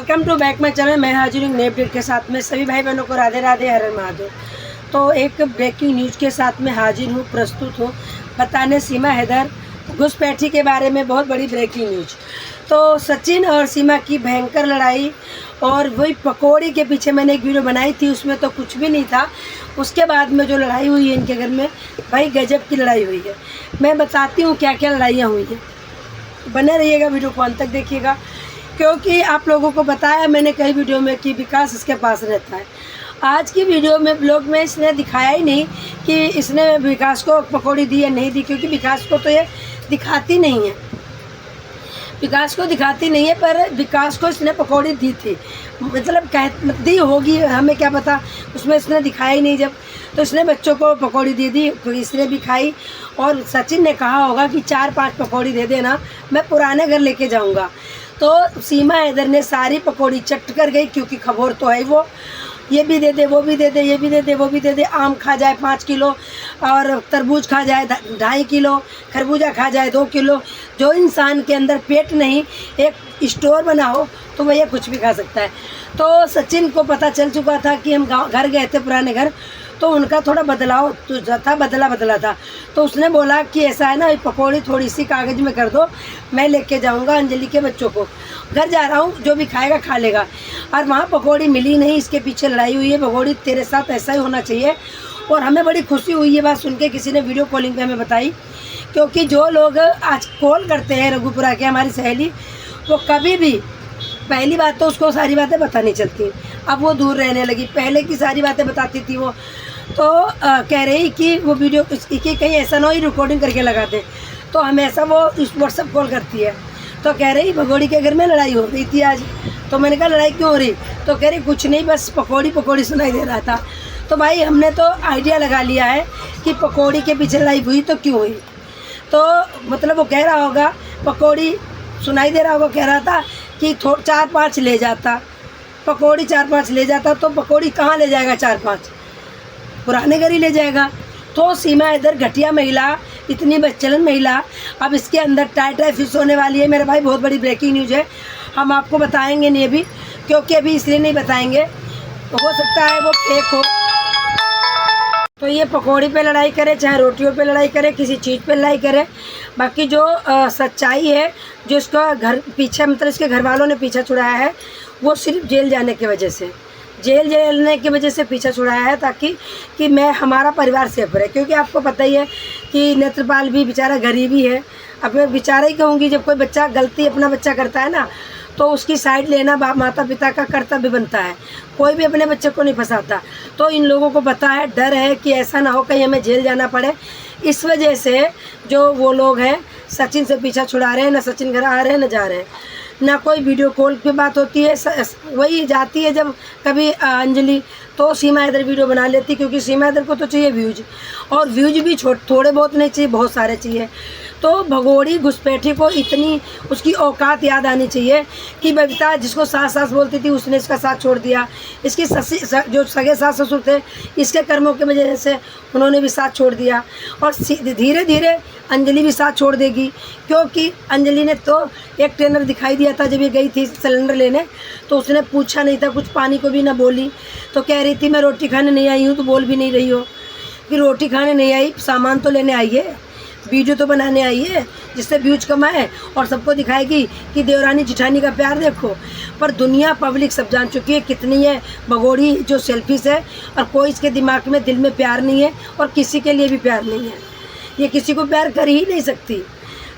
Welcome to back my channel. मैं हाजिर हूँ नए अपडेट के साथ में। सभी भाई बहनों को राधे राधे, हर हर महादेव। तो एक ब्रेकिंग न्यूज़ के साथ में हाजिर हूँ, प्रस्तुत हूँ बताने सीमा हैदर घुसपैठी के बारे में। बहुत बड़ी ब्रेकिंग न्यूज़। तो सचिन और सीमा की भयंकर लड़ाई, और वही पकौड़ी के पीछे मैंने एक वीडियो बनाई थी, उसमें तो कुछ भी नहीं था। उसके बाद में जो लड़ाई हुई है इनके घर में, भाई गजब की लड़ाई हुई है। मैं बताती हूँ क्या क्या लड़ाइयाँ हुई हैं। बने रहिएगा, वीडियो को अंत तक देखिएगा, क्योंकि आप लोगों को बताया मैंने कई वीडियो में कि विकास इसके पास रहता है। आज की वीडियो में ब्लॉग में इसने दिखाया ही नहीं कि इसने विकास को पकौड़ी दी या नहीं दी, क्योंकि विकास को तो ये दिखाती नहीं है, विकास को दिखाती नहीं है। पर विकास को इसने पकौड़ी दी थी, मतलब दी होगी, हमें क्या पता, उसमें इसने दिखाया ही नहीं। जब तो इसने बच्चों को पकौड़ी दे दी, तो इसने भी खाई। और सचिन ने कहा होगा कि 4-5 पकौड़ी दे देना, मैं पुराने घर लेके जाऊंगा। तो सीमा हैदर ने सारी पकौड़ी चट कर गई, क्योंकि खबोर तो है वो, ये भी दे दे, वो भी दे दे, ये भी दे दे, वो भी दे दे। आम खा जाए 5 किलो, और तरबूज खा जाए 2.5 किलो, खरबूजा खा जाए 2 किलो। जो इंसान के अंदर पेट नहीं, एक स्टोर बनाओ तो वह कुछ भी खा सकता है। तो सचिन को पता चल चुका था कि हम घर गए थे, पुराने घर, तो उनका थोड़ा बदलाव तो था, बदला था। तो उसने बोला कि ऐसा है ना, पकौड़ी थोड़ी सी कागज़ में कर दो, मैं लेके जाऊंगा अंजलि के बच्चों को, घर जा रहा हूँ, जो भी खाएगा खा लेगा। और वहाँ पकौड़ी मिली नहीं, इसके पीछे लड़ाई हुई है। पकौड़ी तेरे साथ ऐसा ही होना चाहिए। और हमें बड़ी खुशी हुई ये बात सुन के, किसी ने वीडियो कॉलिंग पे हमें बताई, क्योंकि जो लोग आज कॉल करते हैं रघुपुरा के, हमारी सहेली, वो कभी भी, पहली बात तो उसको सारी बातें पता नहीं चलती, अब वो दूर रहने लगी, पहले की सारी बातें बताती थी वो। तो कह रही कि वो वीडियो कि कहीं ऐसा ना हो रिकॉर्डिंग करके लगा दे, तो हमेशा वो व्हाट्सअप कॉल करती है। तो कह रही भगोड़ी के घर में लड़ाई हो रही थी आज। तो मैंने कहा लड़ाई क्यों हो रही? तो कह रही कुछ नहीं, बस पकौड़ी सुनाई दे रहा था। तो भाई हमने तो आइडिया लगा लिया है कि पकौड़ी के पीछे लड़ाई हुई तो क्यों हुई। तो मतलब वो कह रहा होगा, पकौड़ी सुनाई दे रहा होगा, कह रहा था कि 4-5 ले जाता, पकौड़ी 4-5 ले जाता। तो पकौड़ी कहाँ ले जाएगा 4-5? पुराने घर ही ले जाएगा। तो सीमा हैदर घटिया महिला, इतनी बदचलन महिला, अब इसके अंदर टाई फिश होने वाली है मेरे भाई। बहुत बड़ी ब्रेकिंग न्यूज़ है, हम आपको बताएंगे नहीं अभी, क्योंकि अभी इसलिए नहीं बताएंगे, तो हो सकता है वो फेक हो। तो ये पकौड़ी पे लड़ाई करे, चाहे रोटियों पे लड़ाई करे, किसी चीज़ पे लड़ाई करे, बाकी जो सच्चाई है, जो इसका घर पीछे, मतलब इसके घर वालों ने पीछा छुड़ाया है, वो सिर्फ जेल जाने की वजह से, जेलने की वजह से पीछा छुड़ाया है, ताकि कि मैं हमारा परिवार सेफ रहे। क्योंकि आपको पता ही है कि नेत्रपाल भी बेचारा गरीबी है। अब मैं बेचारा ही कहूँगी, जब कोई बच्चा गलती अपना बच्चा करता है ना, तो उसकी साइड लेना माता पिता का कर्तव्य बनता है। कोई भी अपने बच्चे को नहीं फंसाता। तो इन लोगों को पता है, डर है कि ऐसा ना हो कहीं हमें जेल जाना पड़े। इस वजह से जो वो लोग हैं सचिन से पीछा छुड़ा रहे हैं, ना सचिन घर आ रहे हैं, ना जा रहे हैं, ना कोई वीडियो कॉल पे बात होती है। वही जाती है जब कभी अंजलि, तो सीमा हैदर वीडियो बना लेती, क्योंकि सीमा हैदर को तो चाहिए व्यूज, और व्यूज भी थोड़े बहुत नहीं चाहिए, बहुत सारे चाहिए। तो भगोड़ी घुसपैठी को इतनी उसकी औकात याद आनी चाहिए कि बबीता जिसको सास बोलती थी, उसने इसका साथ छोड़ दिया। इसकी जो सगे सास ससुर थे, इसके कर्मों की वजह से उन्होंने भी साथ छोड़ दिया, और धीरे धीरे अंजलि भी साथ छोड़ देगी। क्योंकि अंजलि ने तो एक ट्रेनर दिखाई दिया था जब ये गई थी सिलेंडर लेने, तो उसने पूछा नहीं था कुछ, पानी को भी ना बोली। तो कह रही थी मैं रोटी खाने नहीं आई हूँ, तो बोल भी नहीं रही हो कि रोटी खाने नहीं आई, सामान तो लेने आई है, वीडियो तो बनाने आई है, जिससे व्यूज कमाए और सबको दिखाएगी कि देवरानी जिठानी का प्यार देखो। पर दुनिया पब्लिक सब जान चुकी है कितनी है भगोड़ी जो सेल्फिश है, और कोई इसके दिमाग में दिल में प्यार नहीं है, और किसी के लिए भी प्यार नहीं है। ये किसी को प्यार कर ही नहीं सकती।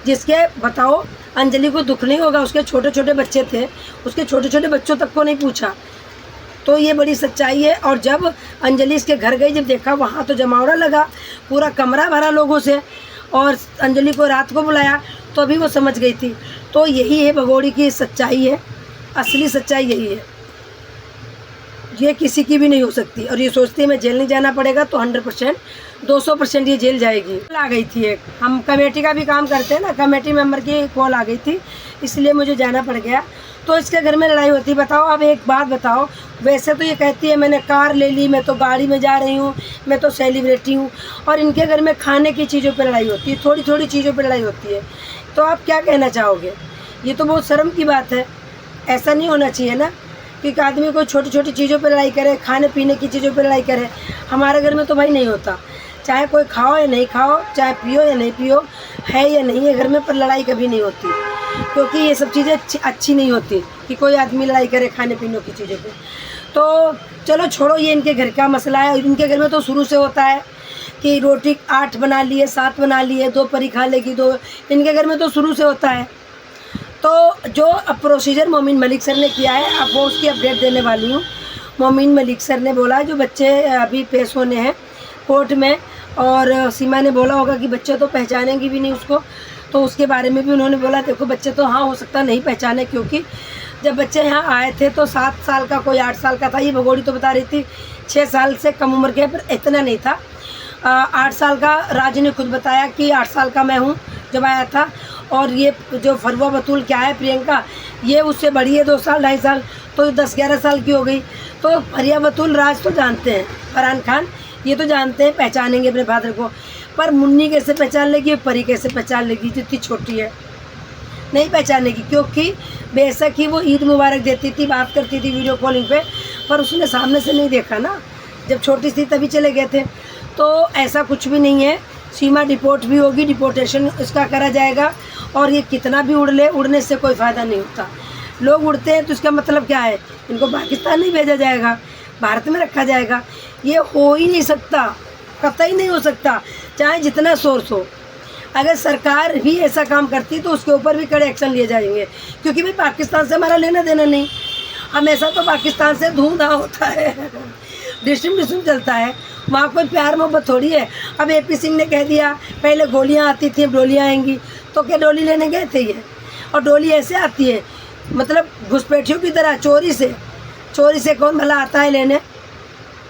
जिसके बताओ अंजलि को दुख नहीं होगा, उसके छोटे छोटे बच्चे थे, उसके छोटे छोटे बच्चों तक को नहीं पूछा। तो ये बड़ी सच्चाई है। और जब अंजलि इसके घर गई, जब देखा वहाँ तो जमावड़ा लगा, पूरा कमरा भरा लोगों से, और अंजलि को रात को बुलाया, तो अभी वो समझ गई थी। तो यही है भगोड़ी की सच्चाई है, असली सच्चाई यही है। ये किसी की भी नहीं हो सकती। और ये सोचती है मैं जेल नहीं जाना पड़ेगा, तो 100% 200% ये जेल जाएगी। आ गई थी एक, हम कमेटी का भी काम करते हैं ना, कमेटी मेंबर की कॉल आ गई थी, इसलिए मुझे जाना पड़ गया। तो इसके घर में लड़ाई होती। बताओ, अब एक बात बताओ, वैसे तो ये कहती है मैंने कार ले ली, मैं तो गाड़ी में जा रही हूँ, मैं तो सेलिब्रिटी हूँ, और इनके घर में खाने की चीज़ों पर लड़ाई होती है, थोड़ी थोड़ी चीज़ों पर लड़ाई होती है। तो आप क्या कहना चाहोगे? ये तो बहुत शर्म की बात है। ऐसा नहीं होना चाहिए ना कि एक आदमी को छोटी छोटी चीज़ों पर लड़ाई करे, खाने पीने की चीज़ों पर लड़ाई करे। हमारे घर में तो भाई नहीं होता, चाहे कोई खाओ या नहीं खाओ, चाहे पियो या नहीं पियो, है या नहीं है घर में, पर लड़ाई कभी नहीं होती, क्योंकि ये सब चीज़ें अच्छी नहीं होती कि कोई आदमी लड़ाई करे खाने पीने की चीज़ों पे। तो चलो छोड़ो, ये इनके घर का मसला है। इनके घर में तो शुरू से होता है कि रोटी 8 बना लिए, 7 बना लिए, 2 परी खा लेगी 2, इनके घर में तो शुरू से होता है। तो जो प्रोसीजर मोमिन मलिक सर ने किया है, अब वो उसकी अपडेट देने वाली हूँ। मोमिन मलिक सर ने बोला जो बच्चे अभी पेश होने हैं कोर्ट में, और सीमा ने बोला होगा कि बच्चे तो पहचानेंगी भी नहीं उसको, तो उसके बारे में भी उन्होंने बोला देखो बच्चे तो हाँ हो सकता नहीं पहचाने, क्योंकि जब बच्चे यहाँ आए थे तो 7 साल का, कोई 8 साल का था। ये भगोड़ी तो बता रही थी 6 साल से कम उम्र के, पर इतना नहीं था। 8 साल का राज ने खुद बताया कि 8 साल का मैं हूँ जब आया था। और ये जो फरवा बतूल क्या है प्रियंका, ये उससे बड़ी है 2 साल 2.5 साल, तो 10-11 साल की हो गई। तो फरिया बतूल राज तो जानते हैं, फरहान खान ये तो जानते हैं, पहचानेंगे अपने फादर को, पर मुन्नी कैसे पहचान लेगी, परी कैसे पहचान लेगी जो इतनी छोटी है, नहीं पहचानेगी। क्योंकि बेशक ही वो ईद मुबारक देती थी, बात करती थी वीडियो कॉलिंग पे, पर उसने सामने से नहीं देखा ना, जब छोटी सी तभी चले गए थे। तो ऐसा कुछ भी नहीं है। सीमा डिपोर्ट भी होगी, डिपोर्टेशन इसका करा जाएगा, और ये कितना भी उड़ ले, उड़ने से कोई फ़ायदा नहीं होता। लोग उड़ते हैं तो इसका मतलब क्या है, इनको पाकिस्तान नहीं भेजा जाएगा, भारत में रखा जाएगा। ये हो ही नहीं सकता, कतई नहीं हो सकता, चाहे जितना सोर्स हो। अगर सरकार भी ऐसा काम करती तो उसके ऊपर भी कड़े एक्शन लिए जाएंगे, क्योंकि भाई पाकिस्तान से हमारा लेना देना नहीं। हमेशा तो पाकिस्तान से धूमधाम होता है, डिस्ट्रीब्यूशन चलता है, वहाँ कोई प्यार मोहब्बत थोड़ी है। अब AP सिंह ने कह दिया पहले गोलियाँ आती थी, अब डोलियाँ आएंगी, तो क्या डोली लेने गए थे ये? और डोली ऐसे आती है, मतलब घुसपैठियों की तरह, चोरी से कौन भला आता है लेने?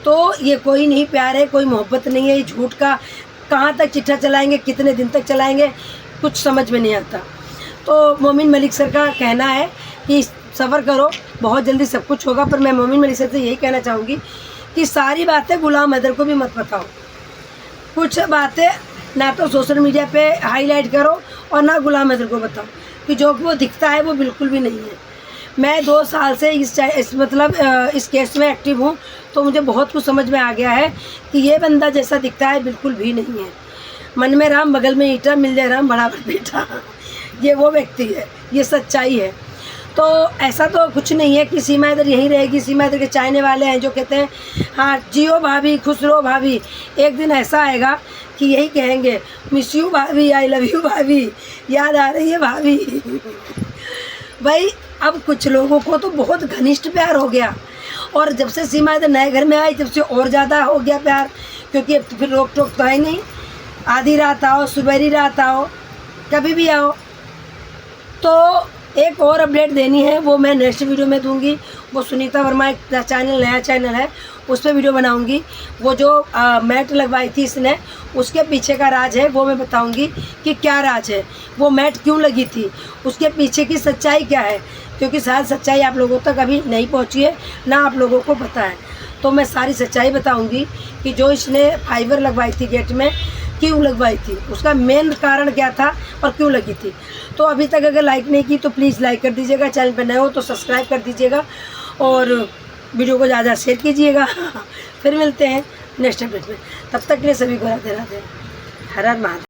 तो ये कोई नहीं प्यार है, कोई मोहब्बत नहीं है। ये झूठ का कहाँ तक चिट्ठा चलाएंगे, कितने दिन तक चलाएंगे, कुछ समझ में नहीं आता। तो मोमिन मलिक सर का कहना है कि सब्र करो, बहुत जल्दी सब कुछ होगा। पर मैं मोमिन मलिक सर से यही कहना चाहूँगी कि सारी बातें गुलाम हैदर को भी मत बताओ। कुछ बातें ना तो सोशल मीडिया पे हाईलाइट करो और ना गुलाम हैदर को बताओ, कि जो वो दिखता है वो बिल्कुल भी नहीं है। मैं 2 साल से इस केस में एक्टिव हूँ, तो मुझे बहुत कुछ समझ में आ गया है कि ये बंदा जैसा दिखता है बिल्कुल भी नहीं है। मन में राम बगल में ईटा, मिल जाए राम बराबर बेटा, ये वो व्यक्ति है, ये सच्चाई है। तो ऐसा तो कुछ नहीं है कि सीमा हैदर यहीं रहेगी। सीमा हैदर के चाहने वाले हैं जो कहते हैं हाँ जियो भाभी, खुश रहो भाभी। एक दिन ऐसा आएगा कि यही कहेंगे मिस यू भाभी, आई लव यू भाभी, याद आ रही है भाभी। भाई अब कुछ लोगों को तो बहुत घनिष्ठ प्यार हो गया, और जब से सीमा हैदर नए घर में आई तब से और ज़्यादा हो गया प्यार, क्योंकि अब तो फिर रोक टोक तो है नहीं। आधी रात आओ, सुबेरी रात आओ, कभी भी आओ। तो एक और अपडेट देनी है, वो मैं नेक्स्ट वीडियो में दूंगी। वो सुनीता वर्मा एक चैनल, नया चैनल है, उस पर वीडियो बनाऊंगी। वो जो मैट लगवाई थी इसने, उसके पीछे का राज है वो मैं बताऊंगी कि क्या राज है, वो मैट क्यों लगी थी, उसके पीछे की सच्चाई क्या है, क्योंकि शायद सच्चाई आप लोगों तक अभी नहीं पहुंची है, ना आप लोगों को पता है। तो मैं सारी सच्चाई बताऊंगी कि जो इसने फाइबर लगवाई थी गेट में, क्यों लगवाई थी, उसका मेन कारण क्या था और क्यों लगी थी। तो अभी तक अगर लाइक नहीं की तो प्लीज़ लाइक कर दीजिएगा, चैनल पर नए हो तो सब्सक्राइब कर दीजिएगा, और वीडियो को ज़्यादा शेयर कीजिएगा। फिर मिलते हैं नेक्स्ट अपडेट में, तब तक के लिए सभी को राधे राधे, हर हर महादेव।